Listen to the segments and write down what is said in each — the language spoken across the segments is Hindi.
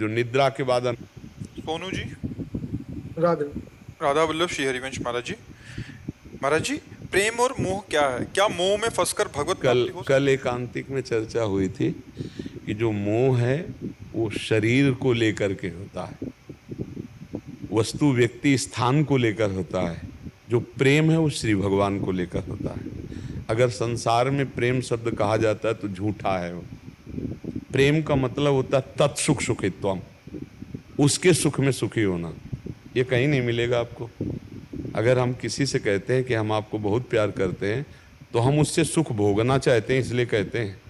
जो निद्रा के बाद सोनू जी। राधे। राधा वल्लभ श्री हरिवंश महाराज जी। महाराज जी, प्रेम और मोह क्या है? क्या मोह में फंसकर भगवत कल प्राप्ति हो कल एकांतिक में चर्चा हुई थी कि जो मोह है वो शरीर को लेकर के होता है, वस्तु व्यक्ति स्थान को लेकर होता है। जो प्रेम है वो श्री भगवान को लेकर होता है। अगर संसार में प्रेम शब्द कहा जाता है तो झूठा है वो। प्रेम का मतलब होता है तत्सुख सुखित्वम, उसके सुख में सुखी होना। ये कहीं नहीं मिलेगा आपको। अगर हम किसी से कहते हैं कि हम आपको बहुत प्यार करते हैं तो हम उससे सुख भोगना चाहते हैं, इसलिए कहते हैं।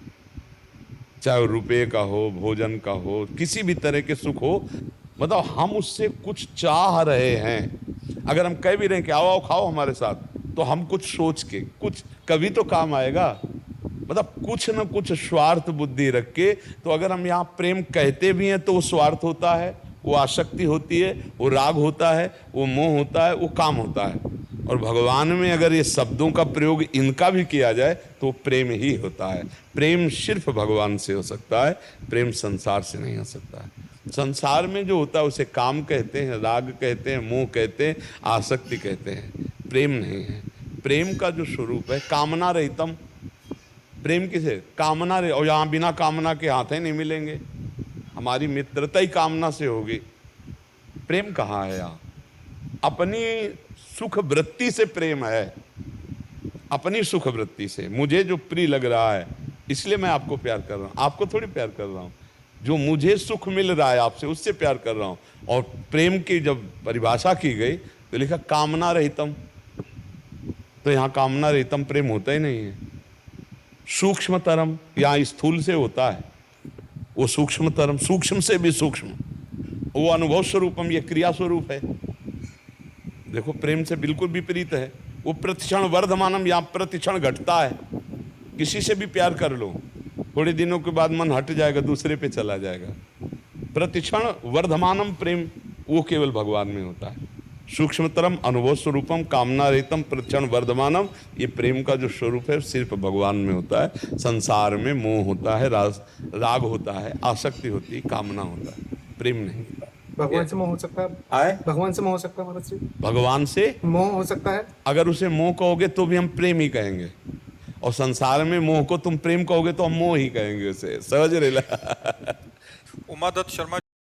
चाहे वो रुपये का हो, भोजन का हो, किसी भी तरह के सुख हो, मतलब हम उससे कुछ चाह रहे हैं। अगर हम कह भी रहे हैं कि आओ आओ खाओ हमारे साथ, तो हम कुछ सोच के, कुछ कभी तो काम आएगा, मतलब कुछ न कुछ स्वार्थ बुद्धि रख के। तो अगर हम यहाँ प्रेम कहते भी हैं तो वो स्वार्थ होता है, वो आसक्ति होती है, वो राग होता है, वो मोह होता है, वो काम होता है। और भगवान में अगर ये शब्दों का प्रयोग इनका भी किया जाए तो प्रेम ही होता है। प्रेम सिर्फ भगवान से हो सकता है, प्रेम संसार से नहीं हो सकता है। संसार में जो होता है उसे काम कहते हैं, राग कहते हैं, मोह कहते हैं, आसक्ति कहते हैं। प्रेम नहीं है। प्रेम का जो स्वरूप है कामना रहितम। प्रेम किसे? कामना रहे। और यहाँ बिना कामना के हाथ नहीं मिलेंगे। हमारी मित्रता ही कामना से होगी। प्रेम कहाँ है यहाँ? अपनी सुख वृत्ति से प्रेम है, अपनी सुख वृत्ति से। मुझे जो प्रिय लग रहा है इसलिए मैं आपको प्यार कर रहा हूँ, आपको थोड़ी प्यार कर रहा हूँ। जो मुझे सुख मिल रहा है आपसे, उससे प्यार कर रहा हूँ। और प्रेम की जब परिभाषा की गई तो लिखा कामना रहितम। तो यहाँ कामना रहितम प्रेम होता ही नहीं है। सूक्ष्मतरम यहाँ स्थूल से होता है, वो सूक्ष्मतरम, सूक्ष्म से भी सूक्ष्म, वो अनुभव स्वरूपम, ये क्रिया स्वरूप है। देखो प्रेम से बिल्कुल विपरीत है। वो प्रतिक्षण वर्धमानम, यहाँ प्रतिक्षण घटता है। किसी से भी प्यार कर लो, थोड़े दिनों के बाद मन हट जाएगा, दूसरे पे चला जाएगा। प्रतिक्षण वर्धमानम प्रेम वो केवल भगवान में होता है। सूक्ष्मतरम अनुभव स्वरूपम कामना रहितम प्रतिक्षण वर्धमानम, ये प्रेम का जो स्वरूप है सिर्फ भगवान में होता है। संसार में मोह होता है, राग होता है, आसक्ति होती है, कामना होता है, प्रेम नहीं। भगवान से मोह हो सकता है? भगवान से मोह हो सकता है महाराज जी? भगवान से मोह हो सकता है? अगर उसे मोह कहोगे तो भी हम प्रेम ही कहेंगे, और संसार में मोह को तुम प्रेम कहोगे तो हम मोह ही कहेंगे उसे। समझ रहे? उमा दत्त शर्मा